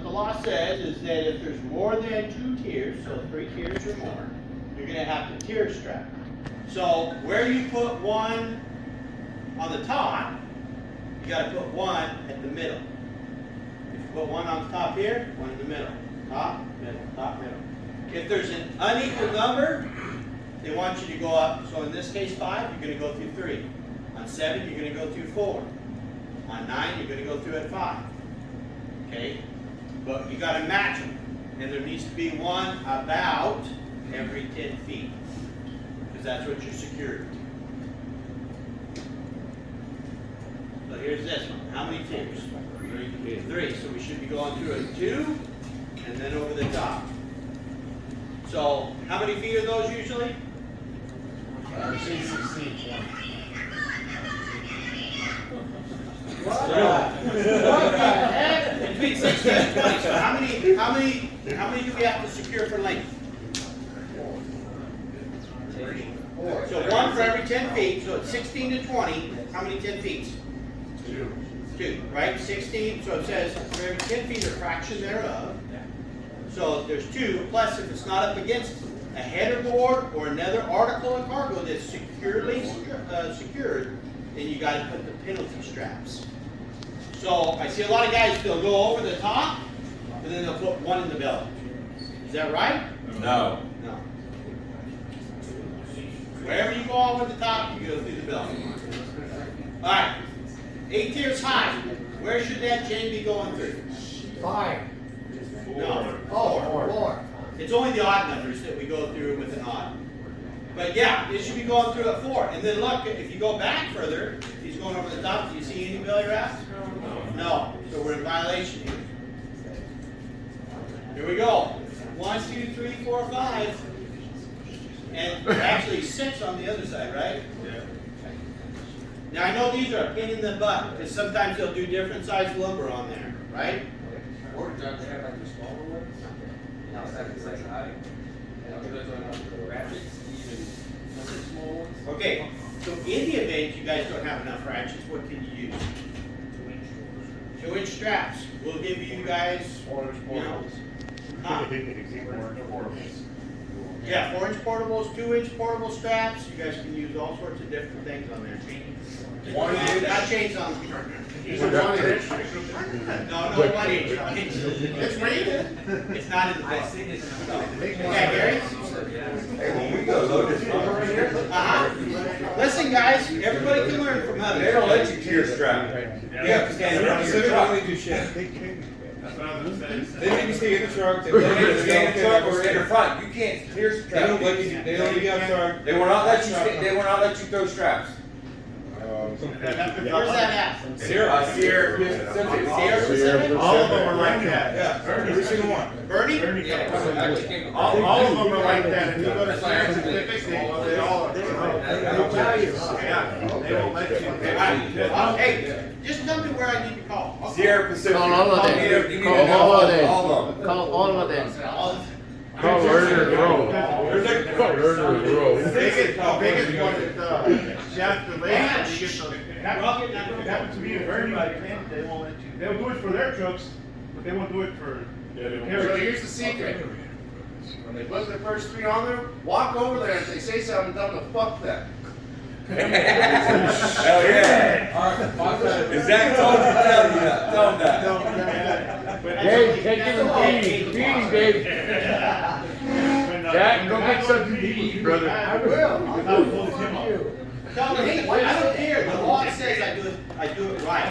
the law says is that if there's more than 2 tiers, so 3 tiers or more, you're going to have to tier strap. So where you put one on the top, you got to put one at the middle. If you put one on the top here, one in the middle. Top, middle, top, middle. If there's an unequal number, they want you to go up. So in this case 5, you're going to go through 3. On 7, you're going to go through 4. On 9, you're going to go through at 5. Okay? But you got to match them. And there needs to be one about every 10 feet. Because that's what you're secured. So here's this one. How many tiers? 3. So we should be going through a 2 and then over the top. So how many feet are those usually? 16. What the heck? Between 16 and 20. So how many do we have to secure for length? 4. So 1 for every 10 feet. So it's 16 to 20. How many 10 feet? 2, right? 16. So it says for every 10 feet a fraction thereof. So there's 2. Plus, if it's not up against a header board or another article of cargo that's securely secured, then you got to put the penalty straps. So I see a lot of guys, they'll go over the top, and then they'll put one in the belly. Is that right? No. No. Wherever you go over the top, you go through the belly. All right. 8 tiers high. Where should that chain be going through? 5. No. 4. It's only the odd numbers that we go through with an odd. But yeah, it should be going through at 4. And then look, if you go back further, if he's going over the top, do you see any belly wraps? No. So we're in violation here. Here we go. 1, 2, 3, 4, 5. And actually 6 on the other side, right? Yeah. Now I know these are a pain in the butt, because sometimes they'll do different size lumber on there, right? Or does it have like the smaller ones? It's like high. And those are ratchets, even small ones. Okay, so in the event you guys don't have enough ratchets, what can you use? 2-inch straps. We'll give you guys, you know, yeah, 4-inch portables, 2-inch portable straps. You guys can use all sorts of different things on there. 1 inch, not chains on them. No, 1 inch. It's rated. It's not in the book. Yeah, Gary? Hey, when we go load this lumber right here, Listen, guys, everybody can learn from others. they don't let you tier strap. You have to stand in front of your truck. do shit. That's what I was gonna say. They make you stay in the truck. They don't let you stand in the truck or in the front. You can't tier They strap. don't let you. They don't let you outside. They will not let you. They will not let you throw straps. Where's that at? Sierra Pacific. All of them are like that. Yeah, every single one. Bernie? All of them are like that. If you go to Sierra Pacific, they all are. They'll tell you. Yeah, they won't let you. Hey, just tell me where I need to call. Okay. Sierra Pacific. Call all of them. You need to Call know all of them. all of them. Call all of them. Call Werner Road. Call Werner Road. The biggest one is Shasta Lake. That happened to me in Bernie, they won't let you. They'll do it for their trucks, but they won't do it for. So here's the secret. When they put the first 3 on there, walk over there. If they say something, tell them to fuck them. Hell yeah. Is Zach told you to tell you that? Tell him that. Dave, take him to feed. Feed, Dave. Jack, go get something to eat, brother. I will. I'll hold him up. Tell me, hey, I don't care. The law says I do it right.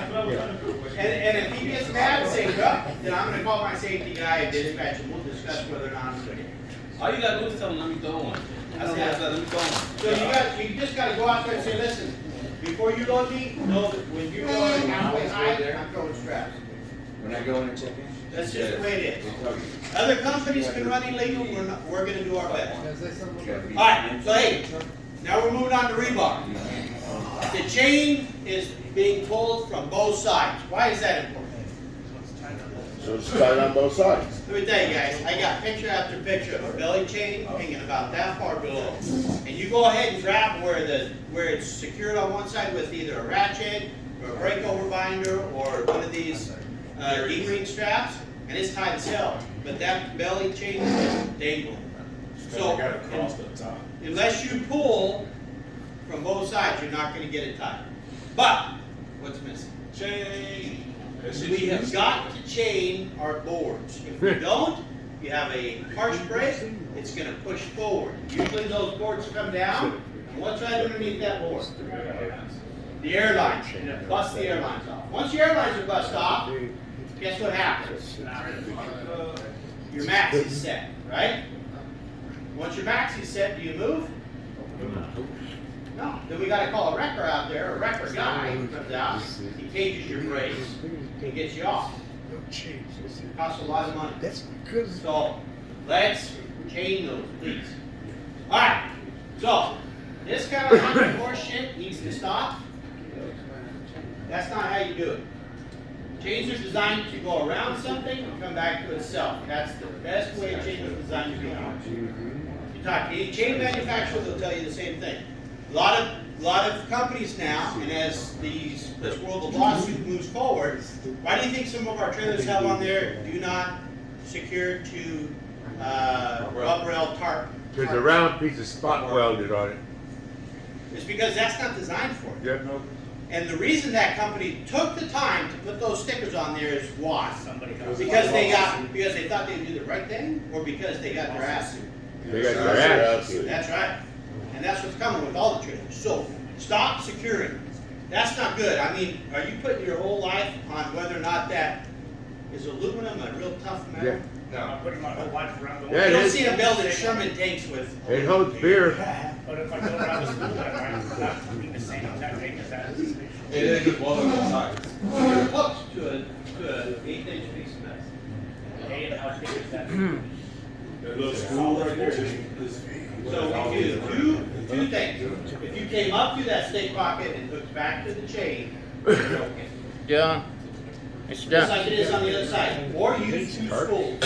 And if he gets mad and says, well, then I'm going to call my safety guy and dispatch and we'll discuss whether or not I'm doing it. All you gotta do is tell them, let me throw one. That's it, let me throw one. So you just got to go out there and say, listen, before you load me, know that when you're going halfway high, I'm throwing straps. When I go in and check in. That's just the way it is. Other companies can run illegal, we're going to do our best. All right, so hey, now we're moving on to rebar. The chain is being pulled from both sides. Why is that important? So it's tied on both sides. Let me tell you guys, I got picture after picture of a belly chain hanging about that far below. And you go ahead and grab where it's secured on one side with either a ratchet or a breakover binder or one of these D-ring straps. and it's tight as hell, but that belly chain is just dangling. So, You gotta cross the top. unless you pull from both sides, you're not gonna get it tight. But, what's missing? Chain. We have got to chain our boards. If we don't, you have a harsh brake, it's gonna push forward. Usually those boards come down, and what's right underneath that board? The airlines, and it busts the airlines off. Once your airlines are bust off, guess what happens? Your max is set, right? Once your max is set, do you move? No. Then we gotta call a wrecker out there, a wrecker guy who comes out, he cages your brakes, he gets you off. Costs a lot of money. So, let's chain those, please. Alright, so, this kind of hunting horse shit needs to stop. That's not how you do it. Chains are designed to go around something and come back to itself. That's the best way a chain is designed to be. You talk to any chain manufacturer, they'll tell you the same thing. A lot of companies now, and as this world of lawsuit moves forward, why do you think some of our trailers have on there, do not secure to rubber rail tarp? There's a round piece of spot welded on it. It's because that's not designed for it. Yeah, no. And the reason that company took the time to put those stickers on there is why? Because they thought they'd do the right thing, or because they got their ass sued? They got their ass. That's right. And that's what's coming with all the trailers. So, stop securing. That's not good. I mean, are you putting your whole life on whether or not that is aluminum, a real tough metal? Yeah. I'm putting my whole life around the Yeah, You it don't is. see them building Sherman tanks with. It holds beer. But if I go around the school, I'm not doing the same exact thing as that. It is just one of the sides. You're hooked to an 1/8" piece of metal. Hey, and how big is that? That little screw right there is. So we do two things. If you came up through that stake pocket and hooked back to the chain, you're okay. John, it's Just John. like it is on the other side. Or use 2 spools.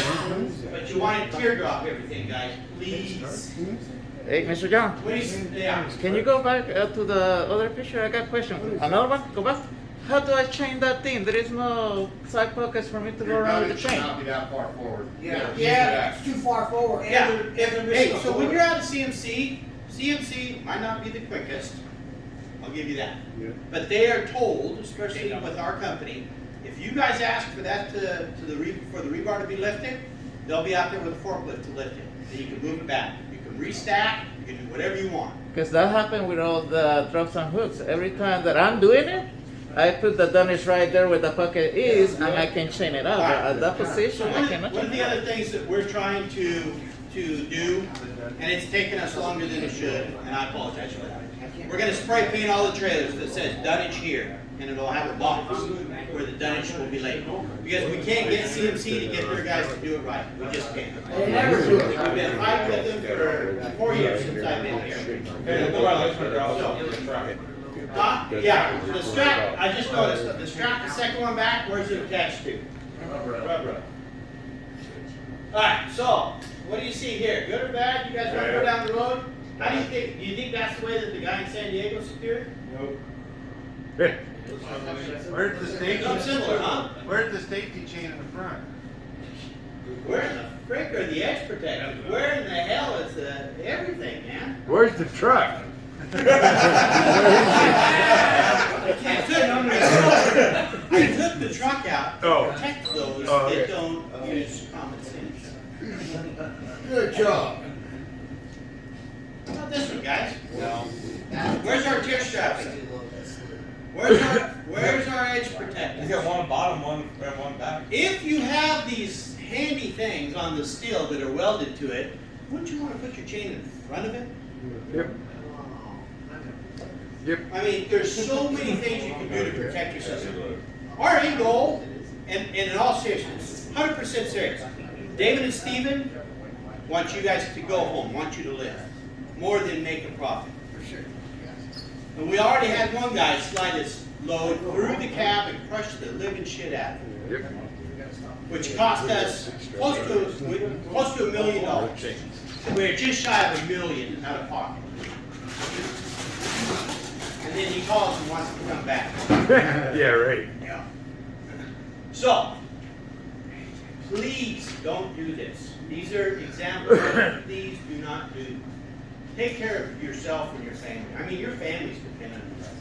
But you want to teardrop everything, guys, please. Hey, Mr. John, Yeah. can you go back to the other picture? I got a question. Another one? Go back. How do I chain that thing? There is no side pockets for me to go around with the chain. Not be that far forward. Yeah. It's too far forward. Yeah, hey, so when you're out of CMC might not be the quickest, I'll give you that. But they are told, especially with our company, if you guys ask for that for the rebar to be lifted, they'll be out there with a forklift to lift it. Then you can move it back, you can restack, you can do whatever you want. Because that happened with all the drops and hooks. Every time that I'm doing it, I put the dunnage right there where the pocket is, and I can chain it up. But at that position, I cannot. One of the other things that we're trying to do, and it's taken us longer than it should, and I apologize for that. We're gonna spray paint all the trailers that says dunnage here, and it'll have a box where the dunnage will be laid. Because we can't get CMC to get their guys to do it right, we just can't. They never do it. We've been fighting with them for 4 years since I've been here. Yeah, the strap, I just noticed, the strap, the second one back, where's it attached to? Rubber. Alright, so, what do you see here? Good or bad? You guys wanna go down the road? How do you think that's the way that the guy in San Diego secured? Where's the safety? Something similar, huh? Where's the safety chain in the front? Where in the frick are the edge protectors? Where in the hell is the everything, man? Where's the truck? I took the truck out Oh. to protect those Oh, okay. that don't use common sense. Good job. How about this one, guys? No. Where's our tear strapping? Where's our edge You protector? got one bottom, one back. If you have these handy things on the steel that are welded to it, wouldn't you want to put your chain in front of it? Yep. Yep. I mean, there's so many things you can do to protect yourself. Our end goal, and in all seriousness, 100% serious, David and Steven want you guys to go home, want you to live, more than make a profit. And we already had one guy slide his load through the cab and crush the living shit out of it, Yep. which cost us close to $1 million. We're just shy of $1 million out of pocket. And then he calls and wants to come back. Yeah, right. Yeah. So, please don't do this. These are examples. Please do not do. Take care of yourself and your family. I mean, your family's dependent on that.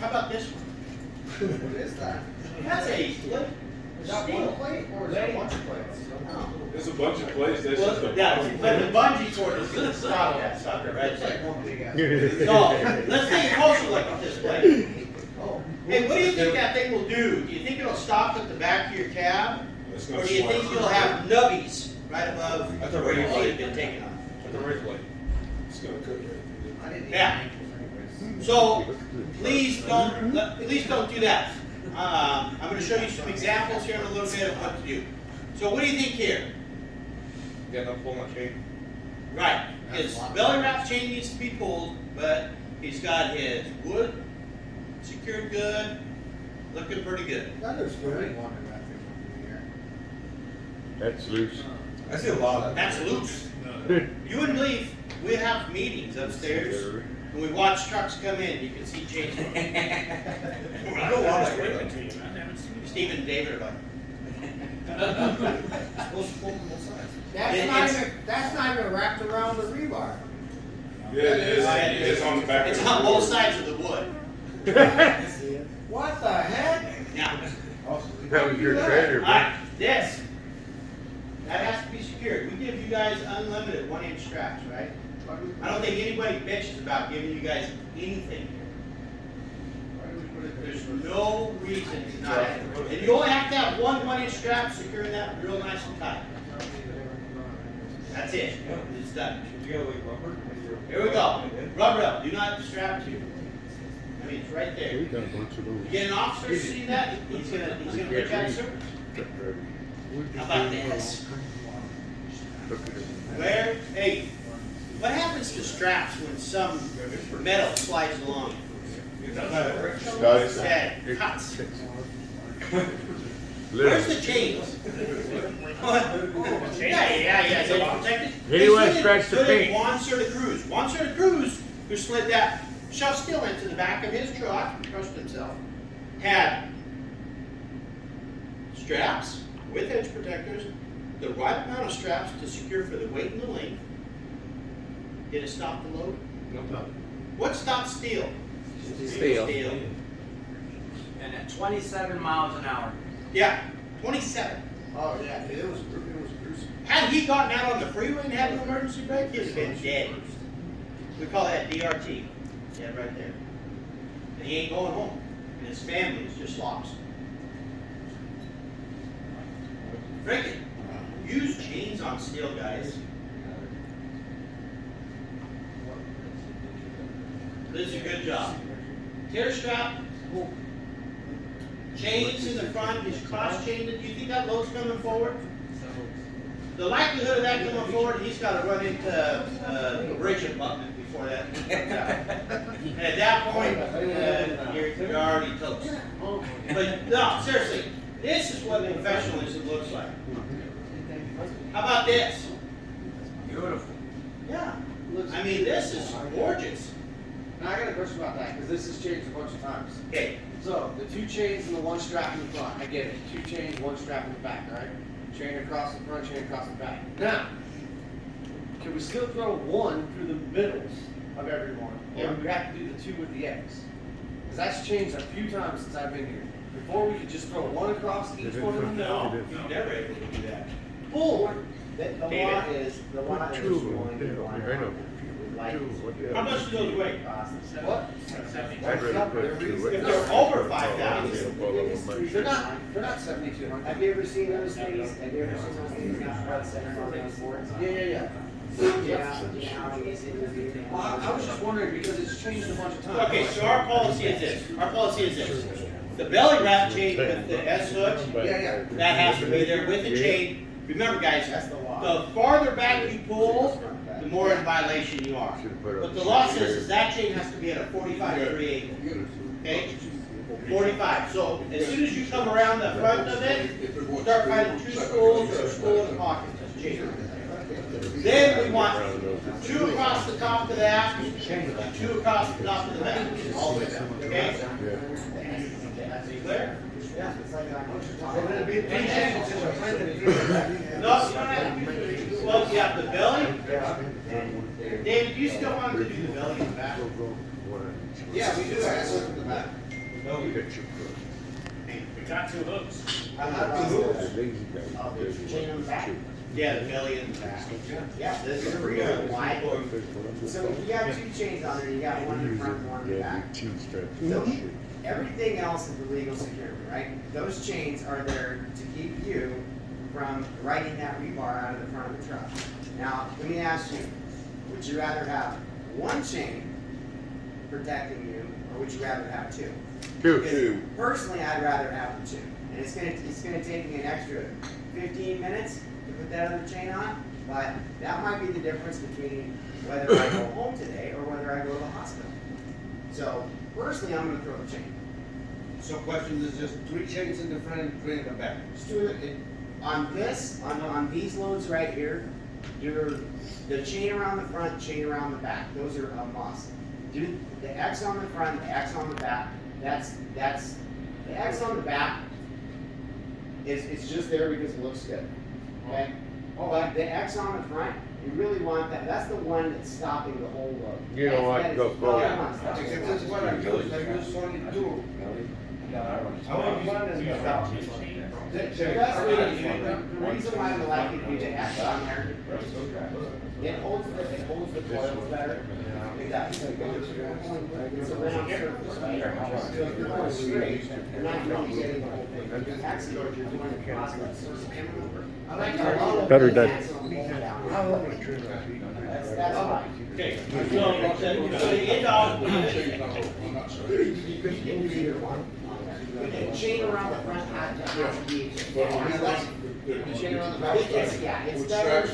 How about this one? What is that? That's a split. Is that one plate or is that a bunch of plates? No. There's a bunch of places, that's just Well, a. yeah, but the bungee cord is gonna stop that sucker, right? It's like one big ass. So, let's take a closer look at this plate. Oh. Hey, what do you think that thing will do? Do you think it'll stop at the back of your cab? It's Or gonna do you slide. think you'll have nubbies right above That's a where your regular feet have been taken off? At the red light. It's gonna cook right through I didn't eat Yeah. anyways. So, please don't do that. I'm gonna show you some examples here in a little bit of what to do. So what do you think here? there. Yeah, don't pull my chain. Right, his belly wrap chain needs to be pulled, but he's got his wood secured good, looking pretty good. That is good. That's loose. I see a lot of. That's loose. You wouldn't believe, we have meetings upstairs, and we watch trucks come in, you can see chains. I don't want that right. Stephen and David are like. Supposed to pull from both sides. That's not even wrapped around the rebar. Yeah, it is, it's on the back. It's of on the both wood. sides of the wood. What the heck? Yeah. That was your trailer, man. Alright, this. That has to be secured. We give you guys unlimited 1-inch straps, right? I don't think anybody bitches about giving you guys anything here. There's no reason to not have it. And you only have to have one 1-inch strap securing that real nice and tight. That's it. It's done. You got like rubber? Here we go. Rubber up. Do not distract you. I mean, it's right there. We got a bunch of those. You get an officer to see that, he's gonna put that service. How about this? Where, hey, what happens to straps when some metal slides along? Guys, Yeah, cuts. Where's Literally. the chains? Yeah, so it's protected. He went scratch the Good paint. Juan Santa Cruz. Juan Santa Cruz, who slid that shoved steel into the back of his truck, crushed himself, had straps with edge protectors, the right amount of straps to secure for the weight and the length. Did it stop the load? No. What stops steel? Steel. And at 27 miles an hour. Yeah, 27. Oh, yeah, it was gruesome. Had he gotten out on the freeway and had an emergency brake, he'd have been dead. We call that DRT. Yeah, right there. And he ain't going home. And his family is just lost. Freaking use chains on steel, guys. This is a good job. Tear strap. Chains in the front, he's cross-chained it. Do you think that load's coming forward? The likelihood of that coming forward, he's got to run into the bridge abutment before that comes out. And at that point, you're already toast. But no, seriously, this is what professionalism looks like. How about this? Beautiful. Yeah. I mean, this is gorgeous. Now I got a question about that, because this has changed a bunch of times. Okay. So, the 2 chains and the 1 strap in the front, I get it. 2 chains, 1 strap in the back, right? Chain across the front, chain across the back. Now, can we still throw 1 through the middles of every one? Or do we have to do the 2 with the X? Because that's changed a few times since I've been here. Before, we could just throw 1 across each one in the middle. No, you're never able to do that. Boom! The law is going to go on. I know. How much do those weigh? What? I'd rather put two. If they're over 5,000. They're not 7,200. Have you ever seen those things? Have you ever seen those things that run center on those boards? Yeah. Well, I was just wondering because it's changed a bunch of times. Okay, so our policy is this. Our policy is this. The belly wrap chain with the S hook, Yeah. that has to be there with the chain. Remember, guys, the farther back you pull, the more in violation you are. But the law says is that chain has to be at a 45-degree angle. Okay? 45. So as soon as you come around the front of it, start finding 2 spools or a spool in the pocket. Chain. Then we want 2 across the top of that, 2 across the top of the back. All the way down. Okay? Clear? Yeah, it's like that. Three chains in the front and three in the back. No, you don't have to do three. Well, you have the belly. David, do you still want to do the belly in the back? Yeah, we do that, that's in the back. We got two hooks. I have two hooks. Chain on the back. Yeah, the belly in the back. Yeah, this is real wide. So if you got two chains on there, you got one in the front and one in the back. So everything else is the legal security, right? Those chains are there to keep you from riding that rebar out of the front of the truck. Now, let me ask you, would you rather have one chain protecting you, or would you rather have two? Because personally, I'd rather have the two. And it's gonna take me an extra 15 minutes to put that other chain on, but that might be the difference between whether I go home today or whether I go to the hospital. So personally, I'm gonna throw the chain. So question is just three chains in the front and three in the back. Just do it on these loads right here, the chain around the front, chain around the back, those are a must. Do the X on the front, the X on the back, that's, the X on the back it's just there because it looks good, okay? But the X on the front, you really want that, that's the one that's stopping the whole load. You don't want to go forward. Because this is what I use only two. The reason why we like to do the X on there, it holds the coils better. It's a round surface, right? So if you're going straight, you're not really getting the whole thing. Because actually, what you're doing is crossing the surface. I like to Better done. That's fine. Okay, so the end all. The chain around the front has to be. The chain around the back. It's better.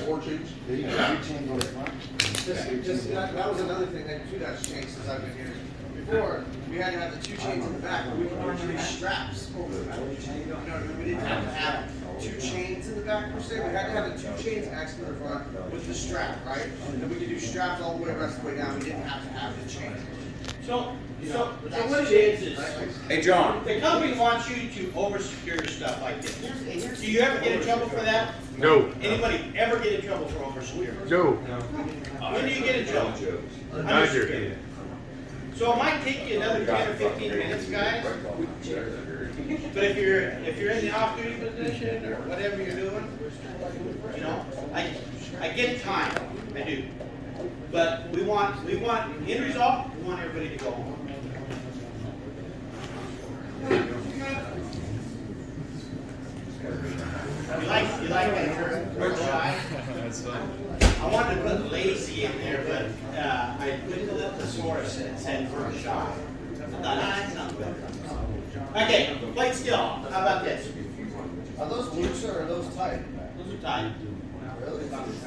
That was another thing that too that's changed since I've been here. Before, we had to have the two chains in the back, but we could use straps over the metal chain. You know, we didn't have to have two chains in the back per se, we had to have the two chains actually in the front with the strap, right? And we could do straps all the way, rest of the way down, we didn't have to have the chain. So what it is, Hey, John. the company wants you to over-secure stuff like this. Do you ever get in trouble for that? No, Anybody ever get in trouble for over-secure? no, When do you get in trouble? neither. So it might take you another 10 or 15 minutes, guys. But if you're in the off-duty position or whatever you're doing, you know, I get time, I do. But we want, end result, we want everybody to go home. You like that word shy? I wanted to put lazy in there, but I put the thesaurus and it said word shy. I thought, that's not good. Okay, plate still. How about this? Are those loose or are those tight? Those are tight.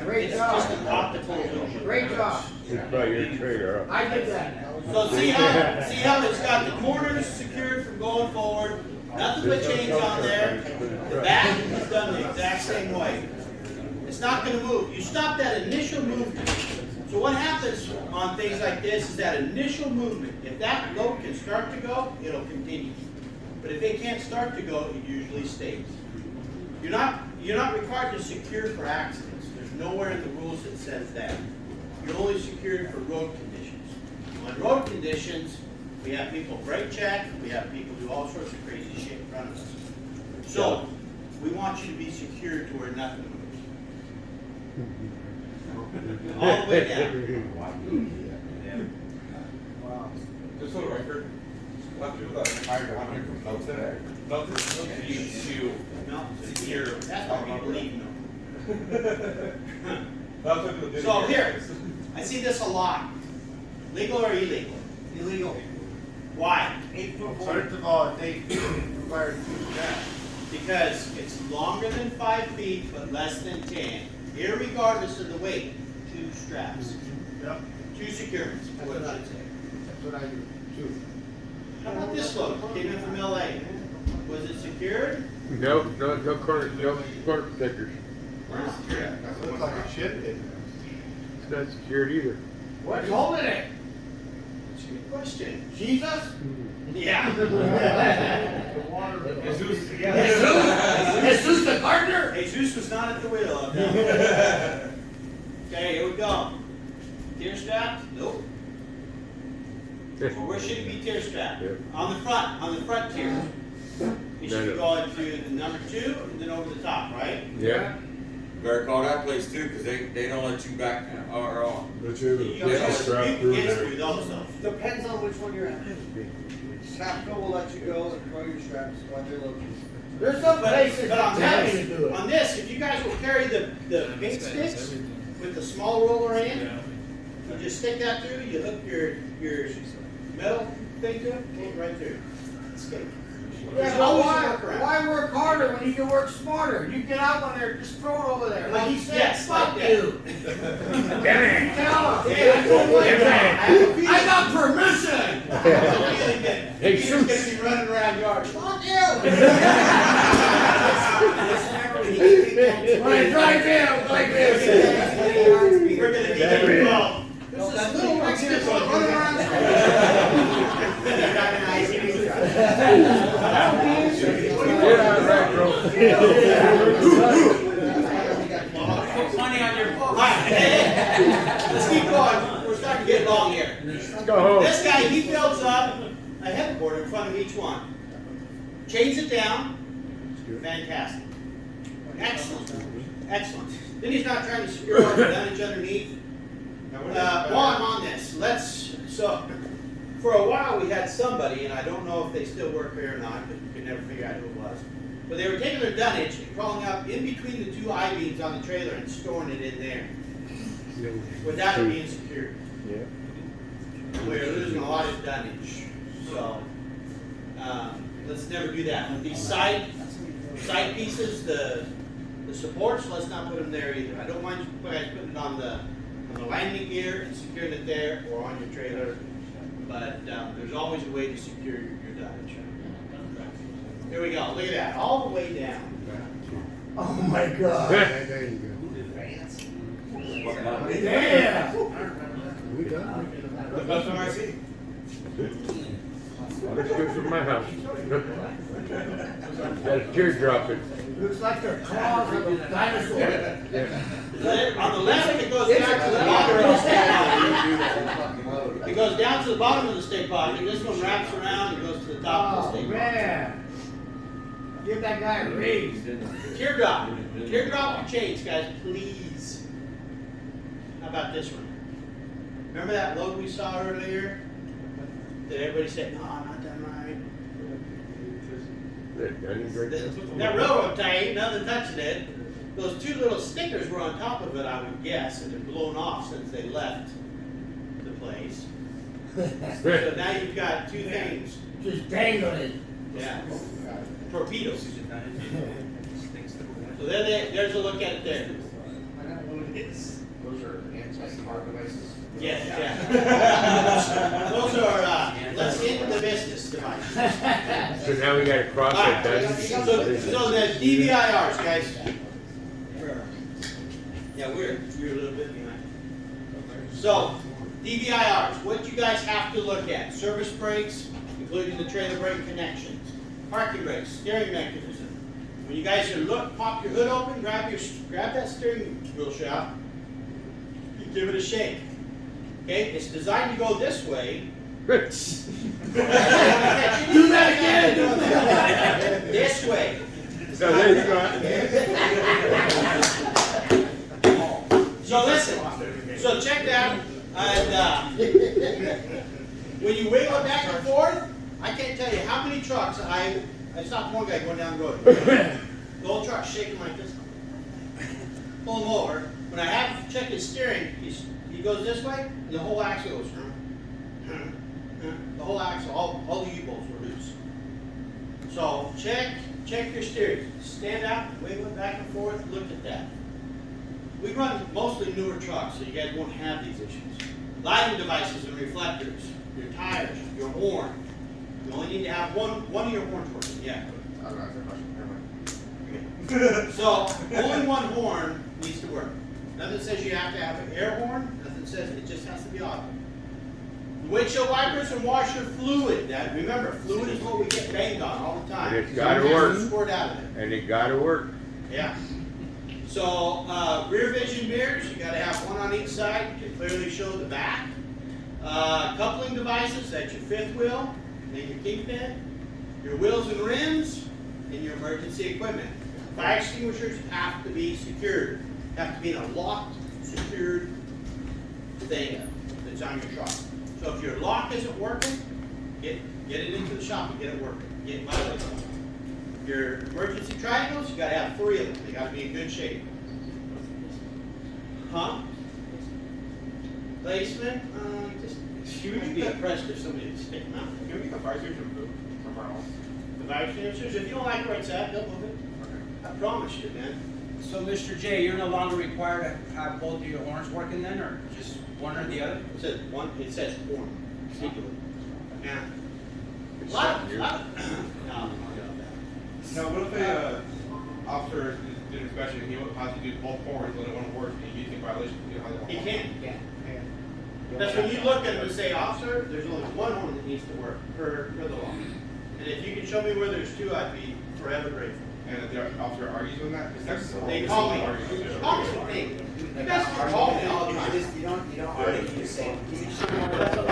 Great It's job. just an optical illusion. Great job. Just by your trailer up. I did that. So see how it's got the corners secured from going forward, nothing but chains on there. The back is done the exact same way. It's not gonna move. You stop that initial movement. So what happens on things like this is that initial movement, if that load can start to go, it'll continue. But if it can't start to go, it usually stays. You're not required to secure for accidents. There's nowhere in the rules that says that. You're only secured for road conditions. On road conditions, we have people brake check, we have people do all sorts of crazy shit in front of us. So, we want you to be secured to where nothing moves. All the way down. Just for the record, a lot of people that hire on here from Melton need to No, secure. that's why people leave, So So here, I see this a lot. Legal or illegal? Illegal. Why? 8 foot board. First of all, they require two straps. Because it's longer than 5 feet, but less than 10. Irregardless of the weight, 2 straps. Yep. 2 securements, is what it should say. That's what I do, two. How about this load? Came in from LA. Was it secured? No corner protectors. That looks like a ship did. It's not secured either. What's holding it? That's a good question. Jesus? Yeah. Jesus. Jesus. Bruce was not at the wheel. Okay, here we go. Tear strapped? Nope. So where should it be tear strapped? Yeah. On the front tier. You should be going to the number 2 and then over the top, right? Yeah. Better call that place too, cause they don't let you back or on. But you're You can get through those though. Depends on which one you're at. Snapco will let you go and throw your straps while they're located. There's some But places on that tell you to do it. this, if you guys will carry the bait sticks with the small roller in, you just stick that through, you hook your metal thing to it, pull it right through. Escape. Yeah, There's but always a why, workaround. why work harder when you can work smarter? You get out on there, just throw it over there. Like he said, Yes, fuck like that. you. Tell him. Yeah, I told you. I have a feeling- I got permission. I have a feeling that Hey, Peter's shoot. gonna be running around yards. Fuck you! When I drive in, I'm like this. We're gonna be getting involved. There's this little Mexican running around the Yeah, right, bro. Money on your book. Let's keep going. We're starting to get long here. Let's go home. This guy, he builds up a headboard in front of each one. Chains it down. Fantastic. Excellent. Excellent. Then he's not trying to secure all the dunnage underneath. While I'm on this, so for a while we had somebody, and I don't know if they still work here or not, because we could never figure out who it was. But they were taking their dunnage and crawling up in between the 2 I-beams on the trailer and storing it in there without it being secured. Yeah. We're losing a lot of dunnage. So let's never do that. These side pieces, the supports, let's not put them there either. I don't mind you guys putting it on the landing gear and securing it there or on your trailer, but there's always a way to secure your dunnage. Here we go. Look at that, all the way down. Oh my God. There you Yeah. We done. The best one I see. Looks good from my house. Got a teardrop in. Looks like the claws of a dinosaur. Yeah. On the left, it goes down to the bottom of the stake pocket. It goes down to the bottom of the stake pocket. This one wraps around and goes to the top of the Oh stake pocket. man. Give that guy a raise. Teardrop. Teardrop your chains, guys, please. How about this one? Remember that load we saw earlier? That everybody said, no, not done right. That railroad tie ain't nothing touching it. Those 2 little stickers were on top of it, I would guess, and they're blown off since they left the place. So now you've got 2 things. Just dangling. Yeah. Torpedoes. So there's a look at it there. Those are anti-smart devices. Yes, yeah. Those are, let's get into the business devices. So now we gotta cross Alright, that done. so the DVIRs, guys. Yeah, we're a little bit behind. So, DVIRs, what you guys have to look at. Service brakes, including the trailer brake connections. Parking brakes, steering mechanism. When you guys are pop your hood open, grab that steering wheel shaft, you give it a shake. Okay, it's designed to go this way. Do that again. This way. So there you go. So listen, so check that, and when you wiggle it back and forth, I can't tell you how many trucks I stopped one guy going down the road. The whole truck's shaking like this. Pull him over. When I have to check his steering, he goes this way, and the whole axle goes. The whole axle, all the U-bolts were loose. So check your steering. Stand out, wiggle it back and forth, look at that. We run mostly newer trucks, so you guys won't have these issues. Lighting devices and reflectors, your tires, your horn. You only need to have one of your horns working, yeah. So, only one horn needs to work. Nothing says you have to have an air horn, nothing says it just has to be auto. Windshield wipers and washer fluid. That, remember, fluid is what we get banged on all the time. And it's gotta Sometimes work. we squirt out of it. And it gotta work. Yeah. So, rear vision mirrors, you gotta have one on each side to clearly show the back. Coupling devices, that's your fifth wheel, then your kingpin, your wheels and rims, and your emergency equipment. Fire extinguishers have to be secured, have to be in a locked, secured thing that's on your truck. So if your lock isn't working, get it into the shop and get it working, get it violated. Your emergency triangles, you gotta have 3 of them, they gotta be in good shape. Huh? Placement, you would be impressed if somebody would stick them out. Can we get the fire station moved somewhere else? The fire extinguishers, if you don't like where it's at, they'll move it. I promise you, man. So, Mr. J, you're no longer required to have both of your horns working then, or just one or the other? It says one, it says horn, singular. Yeah. Lot, no, Now, what if a officer did an inspection and he has to do both horns when it won't work and he's in violation? he can't. That's when you look at them and say, officer, there's only one horn that needs to work per the law. And if you can show me where there's 2, I'd be forever grateful. And if the officer argues on that, because that's. They call me. Call me. You guys can call me all the time. You don't argue, you just say, can you show me where That's that's what I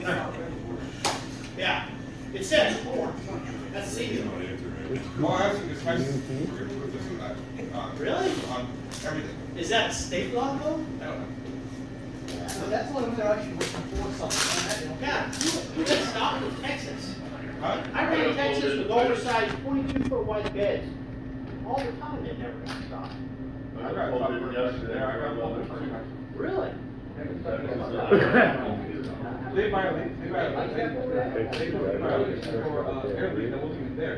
allowed? think. Yeah, it says horn. That's singular. Well, I asked him this question. Really? On everything. Is that a state law though? I don't know. So that's one they're actually looking for something. Yeah, you can stop in Texas. Huh? I ran in Texas with oversized 22-foot wide beds. All the time, they never got stopped. I got something yesterday. I got one. Really? They violate for apparently that wasn't even there.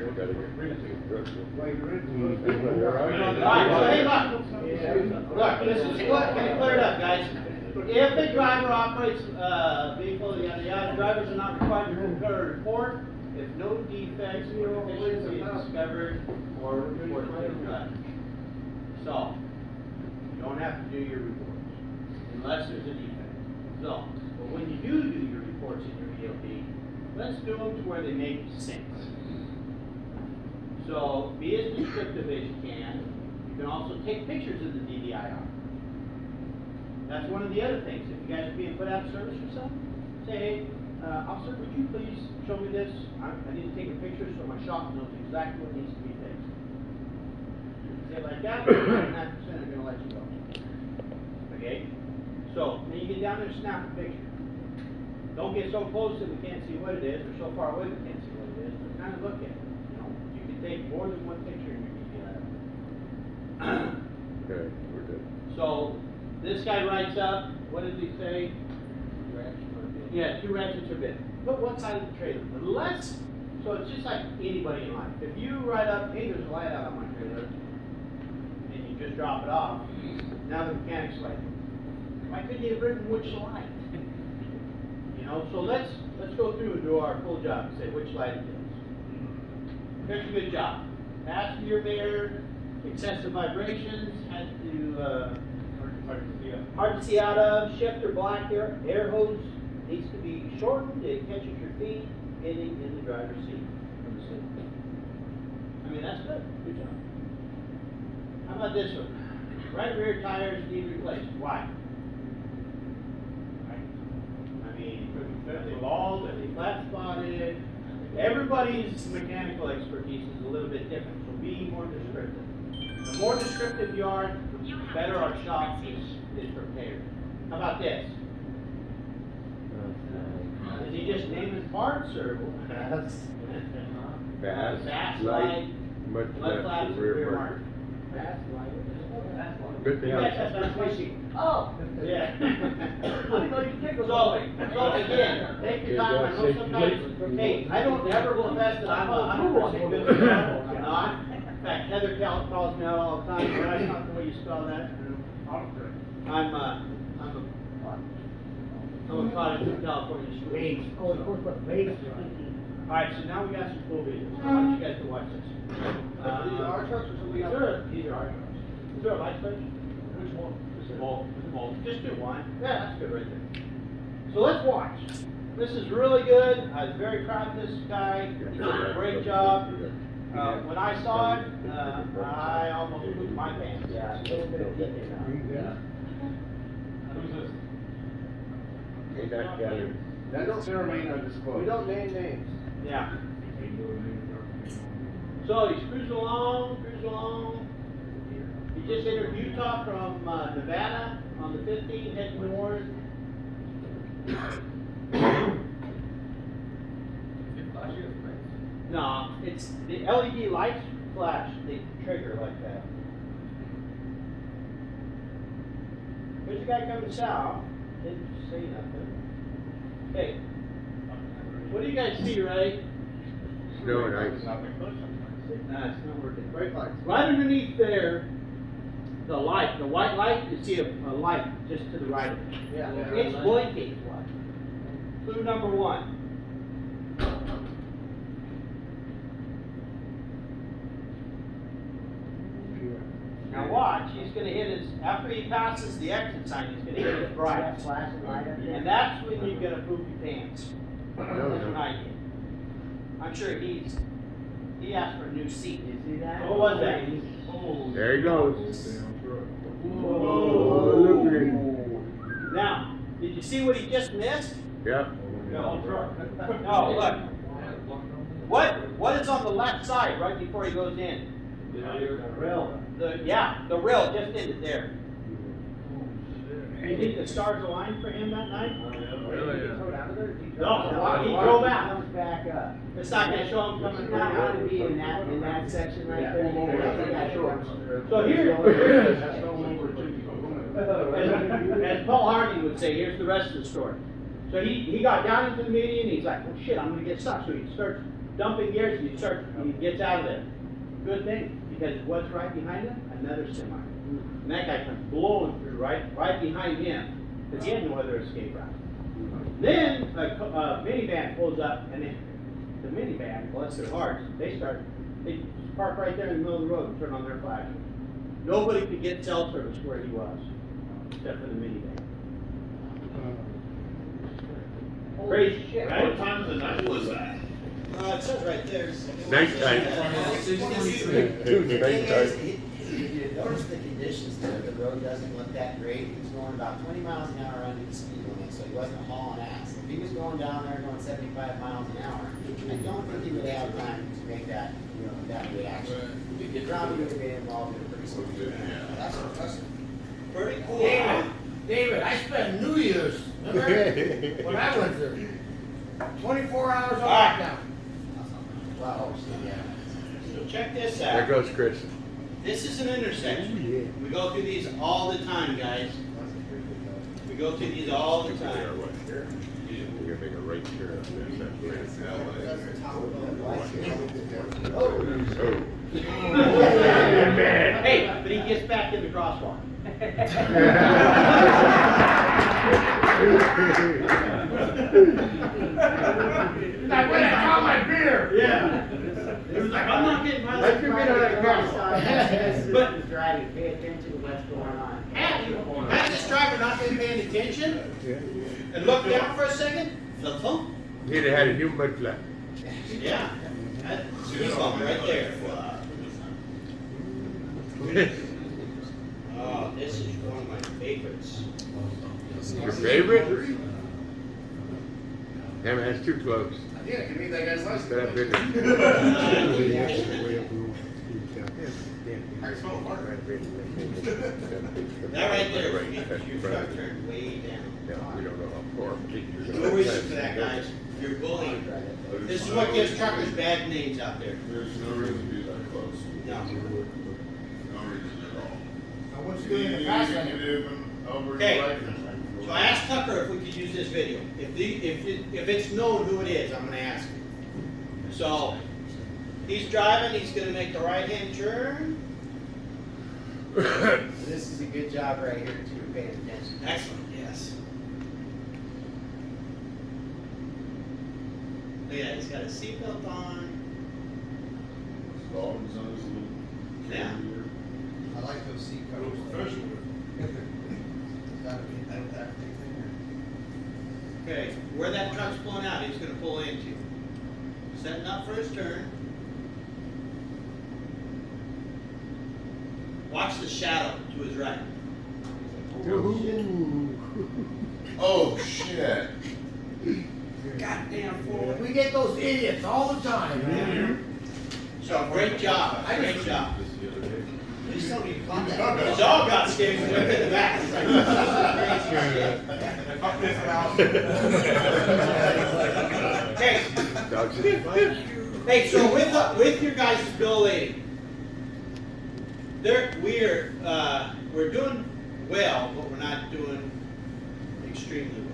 All right, so hey, look, this is what, can I clear it up, guys? If a driver operates a vehicle, yada yada, drivers are not required to incur a report if no defects or deficiencies are discovered or reported to the driver. So, you don't have to do your reports unless there's a defect. So, but when you do your reports in your ELD, let's do them to where they make sense. So, be as descriptive as you can. You can also take pictures of the DVIR. That's one of the other things. If you guys are being put out of service or something, say, hey, officer, would you please show me this? I need to take a picture so my shop knows exactly what needs to be fixed. Say it like that, 99% are going to let you go. Okay? So, then you get down there and snap a picture. Don't get so close that we can't see what it is, or so far away we can't see what it is, but kind of look at it. You know, you can take more than one picture in your DVR. Okay, we're good. So, this guy writes up, what does he say? Yeah, 2 ratchets are bit. Put one side of the trailer. Unless, so it's just like anybody in life. If you write up, hey, there's a light out on my trailer, and you just drop it off, now the mechanic's like, why couldn't you have written which light? You know, so let's go through and do our full job and say which light it is. Here's a good job. Passenger mirror, excessive vibrations, had to, hard to see out of, shifter black air hose needs to be shortened, it catches your feet getting in the driver's seat from the seat. I mean, that's good, good job. How about this one? Right rear tires need replaced, why? I mean, are they bald, are they flat spotted? Everybody's mechanical expertise is a little bit different, so be more descriptive. The more descriptive you are, the better our shop is prepared. How about this? Is he just naming parts or? Bass light, mud flaps, rear mark. Bass light. Good thing You guys have that machine. Oh, yeah. So again, take your time. I know sometimes, hey, I don't ever profess that I'm 100% good at that. I'm not. In fact, Heather calls me out all the time, but that's not the way you spell that. I'm a cottage in California school. Alright, so now we got some cool videos. I want you guys to watch this. These are our trucks or something else? These are our trucks. Is there a light switch? Which one? Just do one. Yeah, that's good right there. So let's watch. This is really good. I was very proud of this guy. He did a great job. When I saw it, I almost pooped my pants. Yeah, a little bit of heat in there. Who's this? That don't remain undisclosed. We don't name names. Yeah. So he's cruising along. He just entered Utah from Nevada on the 15th, heading north. No, it's the LED lights flash, they trigger like that. There's a guy coming south, didn't say nothing. Hey, what do you guys see, Ray? Snow and ice. It's not working. Right underneath there, the light, the white light, you see a light just to the right of it. Yeah. It's blinking. Clue number 1. Now watch, he's gonna hit his, after he passes the exit sign, he's gonna hit it bright. That flashing light up there. And that's when you're gonna poop your pants. That's what I did. I'm sure he asked for a new seat. You see that? What was that? There he goes. Whoa. Look at him. Now, did you see what he just missed? Yep. No, look. What is on the left side right before he goes in? The grill. The rail just ended there. You think the stars aligned for him that night? Did he throw it out of there? Did he throw No, it out? he drove out. Comes back up. It's not gonna show him coming It's not down. gonna be in that section right there. So here's as Paul Hardy would say, here's the rest of the story. So he got down into the median, he's like, oh shit, I'm gonna get stuck. So he starts dumping gears and he gets out of there. Good thing, because what's right behind him? Another semi. And that guy comes blowing through right behind him, because he had no other escape route. Then a minivan pulls up, and the minivan, bless their hearts, they park right there in the middle of the road and turn on their flash. Nobody could get cell service where he was, except for the minivan. Crazy shit, right? What time of the night was that? It says right there. Nighttime. Nighttime. If you notice the conditions there, the road doesn't look that great. He was going about 20 miles an hour under the speed limit, so he wasn't hauling ass. If he was going down there going 75 miles an hour, I don't think he would have time to make that reaction. He probably would have been involved in a pretty serious accident. That's impressive. Pretty cool. David, I spent New Year's, remember? When I went through. 24 hours on lockdown. Wow, yeah. So check this There out. goes Chris. This is an intersection. We go through these all the time, guys. We go through these all the time. You're gonna make a right turn. Hey, but he gets back in the crosswalk. Like, when I caught my beer! Yeah. It was like, I'm not getting my Let me get on that But Driving, pay attention to what's going on. had this driver not been paying attention and looked down for a second, flip flop. He'd have had a new mud flat. Yeah. That's speed bump right there. Oh, this is one of my favorites. Your favorite? Damn, that's too close. Yeah, give me that guy's license. But I've been I smell a fart. That right there, Right, your that's truck right. turned way down. Yeah, we don't know how far. No reason for that, guys. You're bullying. This is what gives truckers bad names out there. There's no reason to be that close. No. No reason at all. Now, what's doing in the fast lane? Okay. So I asked Tucker if we could use this video. If it's known who it is, I'm gonna ask him. So, he's driving, he's gonna make the right-hand turn. This is a good job right here too, paying attention. Excellent, yes. Look at that, he's got his seatbelt on. Dogs on his little Yeah. carrier. I like those seat covers. Professional. Gotta be that big thing. Okay, where that truck's pulling out, he's gonna pull into. Setting up for his turn. Now, Watch the shadow to his right. Oh, shit. Goddamn fool. We get those idiots all the time, man. So great job, great job. Please don't need contact. The dog got scared and went in the back. Okay. Hey, so with your guys' building, we're doing well, but we're not doing extremely well.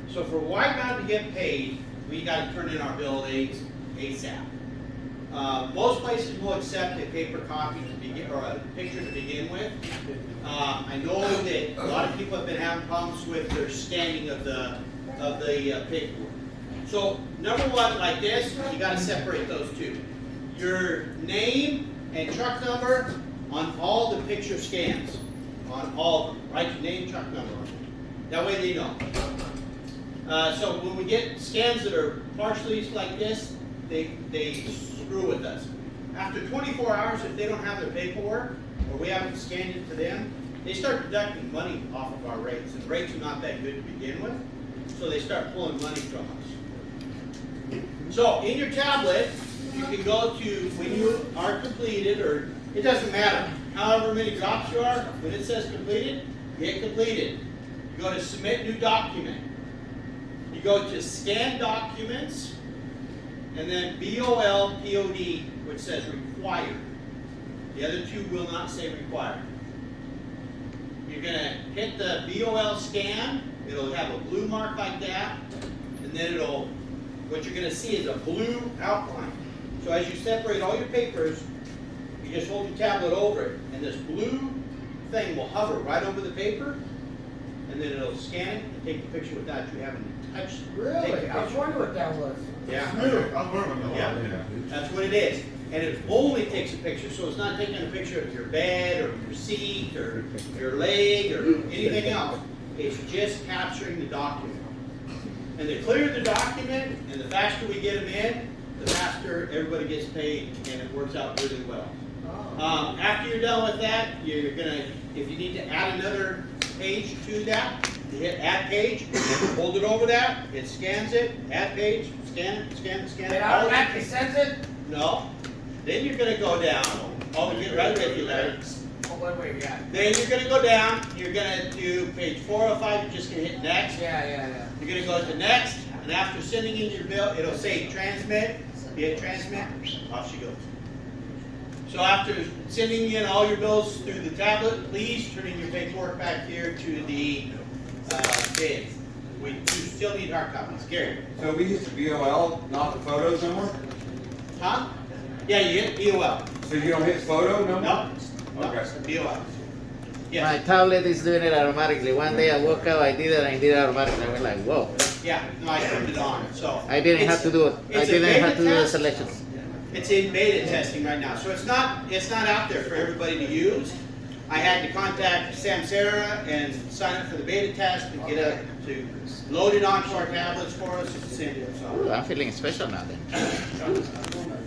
So for White Mountain to get paid, we gotta turn in our buildings ASAP. Most places will accept a paper copy to begin, or a picture to begin with. I know that a lot of people have been having problems with their scanning of the paperwork. So number one, like this, you gotta separate those two. Your name and truck number on all the picture scans, on all of them. Write your name, truck number on it. That way they know. So when we get scans that are partially like this, they screw with us. After 24 hours, if they don't have their paperwork, or we haven't scanned it to them, they start deducting money off of our rates. And rates are not that good to begin with, so they start pulling money from us. So in your tablet, you can go to, when you are completed, or it doesn't matter, however many drops you are, when it says completed, hit completed. You go to submit new document. You go to scan documents, and then BOL POD, which says required. The other two will not say required. You're gonna hit the BOL scan, it'll have a blue mark like that, and then what you're gonna see is a blue outline. So as you separate all your papers, you just hold your tablet over it, and this blue thing will hover right over the paper, and then it'll scan it and take the picture without you having to touch. Take the Really? I was picture. wondering what that was. Yeah. I'm learning. Yeah, that's what it is. And it only takes a picture, so it's not taking a picture of your bed, or your seat, or your leg, or anything else. It's just capturing the document. And the clearer the document, and the faster we get them in, the faster everybody gets paid, and it works out really well. After you're done with that, you're gonna, if you need to add another page to that, you hit add page, hold it over that, it scans it, add page, scan it, scan it, scan it. It automatically sends it? No. Then you're gonna go down, get right ready, Larry. Oh, wait, yeah. Then you're gonna go down, you're gonna do page 405, you're just gonna hit next. Yeah. You're gonna go to next, and after sending in your bill, it'll say transmit, you hit transmit, off she goes. So after sending in all your bills through the tablet, please turn in your paperwork back here to the bid. We still need hard copies. Gary? So we use the BOL, not the photos no more? Huh? Yeah, you hit BOL. So you don't hit photo no more? No, Okay. BOL. My Yes, tablet is doing it automatically. One day I woke up, I did it, and I did it automatically. I went like, whoa. yeah, no, I turned it on, so. I didn't have to do it. I it's a didn't beta have to do the test. selections. It's in beta testing right now, so it's not out there for everybody to use. I had to contact Samsara and sign up for the beta test and get it to load it onto our tablets for us and send it, Ooh, so. I'm feeling special now then.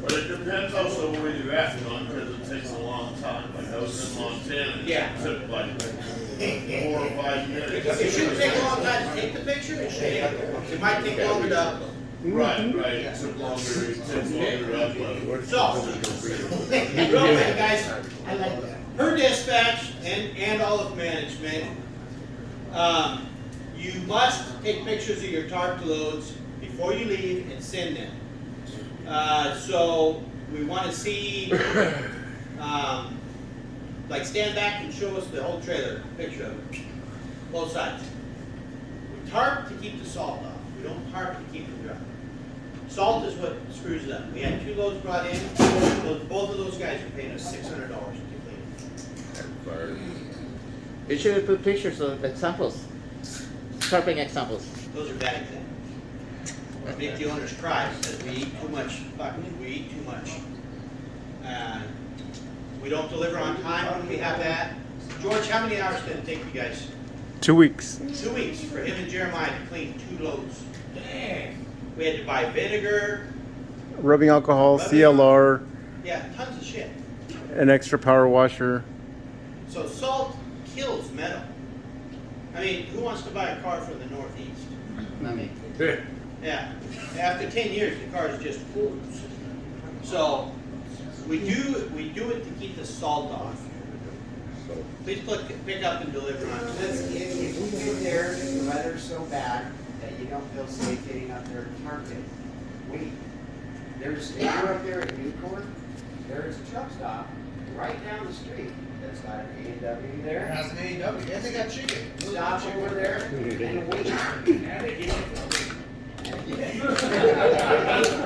But it depends also where you're at, John, because it takes a long time. Like I was in Montana, Yeah. it took like 4 or 5 minutes. It shouldn't take a long time to take the picture, it might take longer to, Right, it took longer, it takes longer to upload. so. Real quick, guys, per dispatch and all of management, you must take pictures of your tarp loads before you leave and send them. So we want to see, like stand back and show us the whole trailer, picture of it, both sides. We tarp to keep the salt off. We don't tarp to keep it dry. Salt is what screws it up. We had 2 loads brought in. Both of those guys are paying us $600 to clean. You should put pictures of examples, tarping examples. Those are bad examples. Make the owners cry because we eat too much. We eat too much. We don't deliver on time when we have that. George, how many hours did it take you guys? 2 weeks. 2 weeks for him and Jeremiah to clean 2 loads. Dang. We had to buy vinegar. Rubbing alcohol, CLR, Yeah, tons of shit. an extra power washer. So salt kills metal. I mean, who wants to buy a car from the Northeast? I mean, Yeah, after 10 years, the car is just fools. So, we do it to keep the salt off. Please pick up and deliver on Let's, if you get there, and the weather's so bad that you don't feel safe getting up there to park it, wait. There's, if you're up there at Newport, there's a truck stop right down the street that's got an A&W there. Has an AEW, and they got chicken. Stop over there and wait.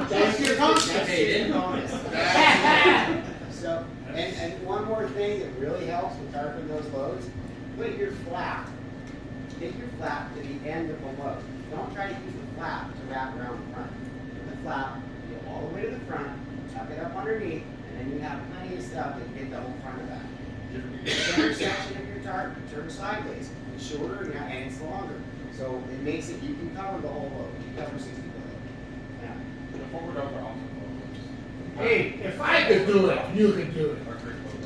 That's your bonus. So, and one more thing that really helps with tarping those loads, put your flap, take your flap to the end of the load. Don't try to use the flap to wrap around the front. Put the flap, go all the way to the front, tuck it up underneath, and then you have plenty of stuff that get the whole front of that. The center section of your tarp, you turn sideways, it's shorter and it's longer. So it makes it, you can cover the whole load, you cover 60 foot. Yeah. The forward over also. Hey, if I could do it, you can do it.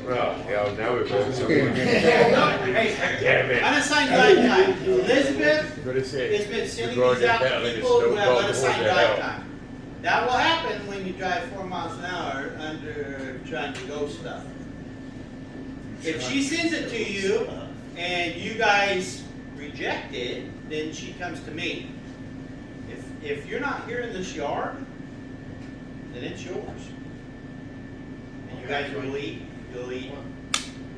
Well, yeah, now we're going somewhere. Hey, Damn it. unassigned drive time. Elizabeth What is it? has been sending We're going these out to hell, to and people it's who no have dog unassigned going to drive hell. time. That will happen when you drive 4 miles an hour under trying to go stuff. If she sends it to you and you guys reject it, then she comes to me. If you're not here in this yard, then it's yours. And you guys will eat, you'll eat.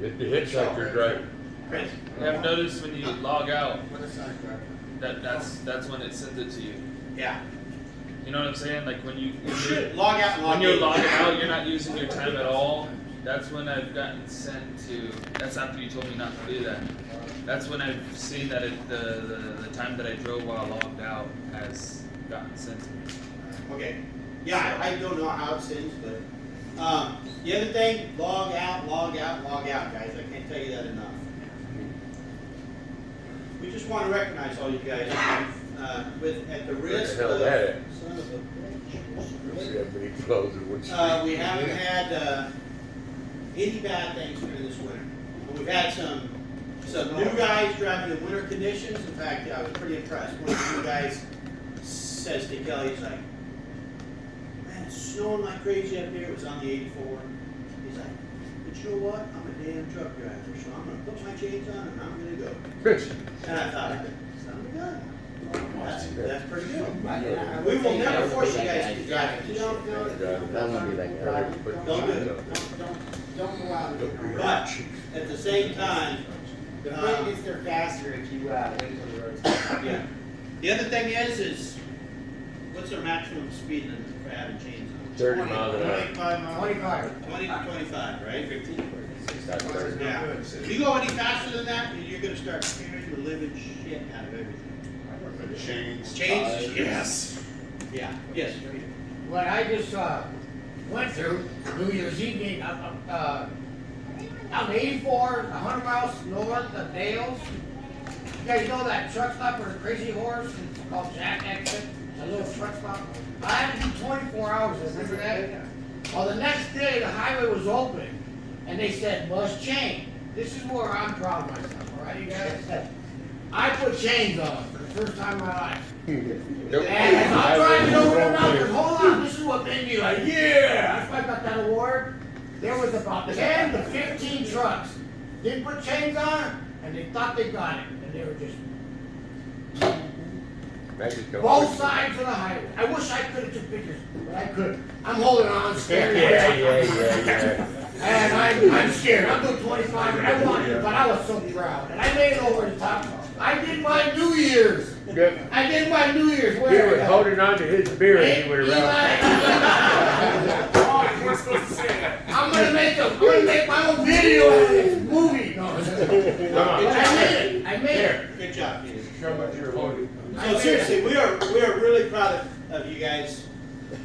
It hits like you're driving. Chris? I've noticed when you log out, that's when it sends it to you. Yeah. You know what I'm saying? Like when you Log out and log when you're in. logging out, you're not using your time at all. That's when I've gotten sent to. That's after you told me not to do that. That's when I've seen that the time that I drove while logged out has gotten sent to me. Okay. Yeah, I don't know how it sends, but the other thing, log out, guys. I can't tell you that enough. We just want to recognize all you guys at the risk Where the hell of. that at? Son of a bitch. See how many clothes it would We haven't had any bad things during this winter. We've had some new guys driving in winter conditions. In fact, I was pretty impressed. One of the new guys says to Kelly, he's like, "Man, it's snowing like crazy up here." It was on the 84. He's like, "But you know what? I'm a damn truck driver, so I'm gonna put my chains on and I'm gonna go." And I thought, son of a gun. That's pretty good. We will never force you guys to drive. Don't do it. that would be like, Don't do it. Don't go out and get around. But at the same time, The freight gets there faster if you wait till the road's clear. yeah. The other thing is what's our maximum speed limit for having chains on? 30 miles an hour. 25 miles. 25. 20 to 25, right? 15. That's 30. Yeah. If you go any faster than that, you're gonna start scaring the living shit out of everything. Chains. Chains, yes. Yeah, yes. What I just went through New Year's Evening, I'm 84, 100 miles north of Dales. You guys know that truck stop where the Crazy Horse, it's called Jack Exit, a little truck stop. I had to do 24 hours, remember that? Well, the next day, the highway was open, and they said, must chain. This is where I'm proud of myself, all right, you guys? I put chains on for the first time in my life. And I'm driving over the mountains, hold on, this is what made me like, yeah! That's why I got that award. There was about 10 to 15 trucks, didn't put chains on it, and they thought they got it, and they were just Mexico. both sides of the highway. I wish I could have took pictures, but I couldn't. I'm holding on, scared. Yeah. And I'm scared. I'm doing 25, and I wanted it, but I was so proud. And I made it over the top. I did my New Year's. Good. I did my New Year's. He Where? was holding on to his beer and he would have run. I'm gonna make my own video out of this movie. No. Come on. But I made it. I made it. Good job, Peter. Show what you're holding. So seriously, we are really proud of you guys.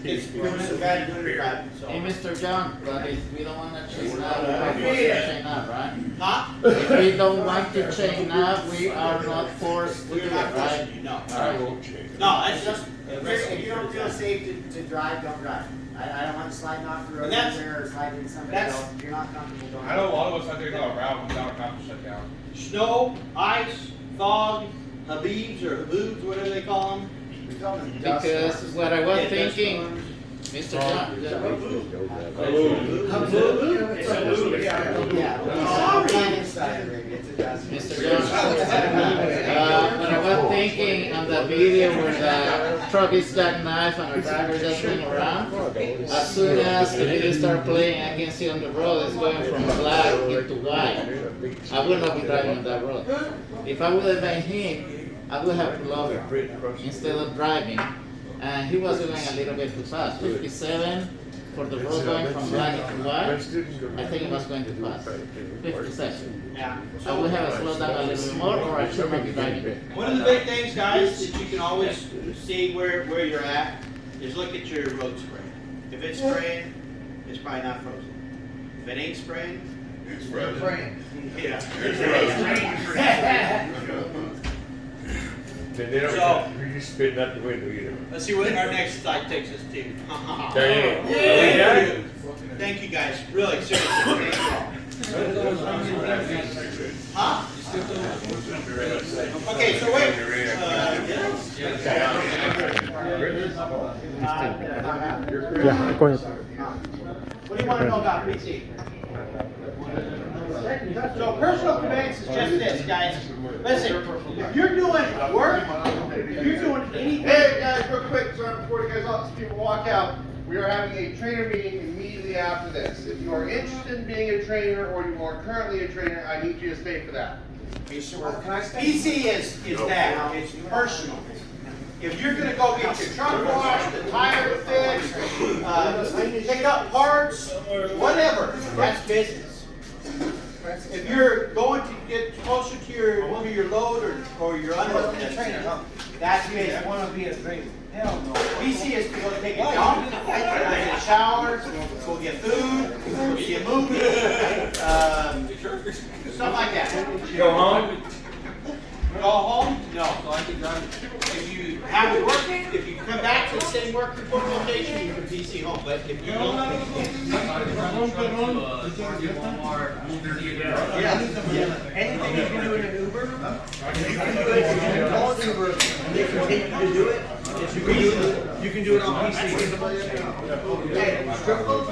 It's bad doing it right, so. Hey, Mr. John, but if we don't wanna chain up, we are forced to chain up, right? Huh? If we don't want to chain up, we are not forced to do We're it, not right? forcing you, no. I won't change. No, that's just. If you don't feel safe to drive, don't drive. I don't want to slide off the road And that's- there or slide in somebody that's- else. If you're not comfortable, don't. I know a lot of us out there go around without a cop to shut down. Snow, ice, fog, habibs or haboobs, whatever they call them. We call them dust Because storms. what I was Yeah, dust thinking, Mr. John, It's a boo, yeah. Sorry. It's not inside, Rick. It's a dust storm. Mr. John, what I was thinking on the video where the truck is got knife and the driver just swing around, as soon as the video start playing, I can see on the road it's going from black into white. I will not be driving on that road. If I would have been him, I would have pulled over instead of driving. And he was going a little bit too fast, 57 for the road going from black into white. I think it was going too fast, 57. Yeah. I would have slowed down a little bit more, or I should not be driving. One of the big things, guys, that you can always see where you're at is look at your road spray. If it's spraying, it's probably not frozen. If it ain't spraying, It's frozen. yeah. Then they don't, So- you spit out the window either. Let's see what our next slide takes us to. There you go. Thank you. Thank you, guys. Really, seriously. Thank you all. Huh? Okay, so wait. Yeah, go ahead. What do you want to know about PC? So personal conveyance is just this, guys. Listen, if you're doing work, if you're doing anything. Hey guys, real quick, sorry, before you guys all people walk out, we are having a trainer meeting immediately after this. If you are interested in being a trainer or you are currently a trainer, I need you to stay for that. PC is that, it's personal. If you're gonna go get your truck washed, the tire fixed, pick up parts, whatever, that's business. If you're going to get closer to your load or your unload, that's business. wanna be a trainer. Hell no. PC is to go take a dump, get a shower, go get food, go see a movie, stuff like that. Go home? Go home? No. If you have to work, if you come back to the same work report location, you can PC home, but if you don't. Anything you can do in an Uber, call an Uber, and they can take you to do it. You can do it on PC. Hey, strip club,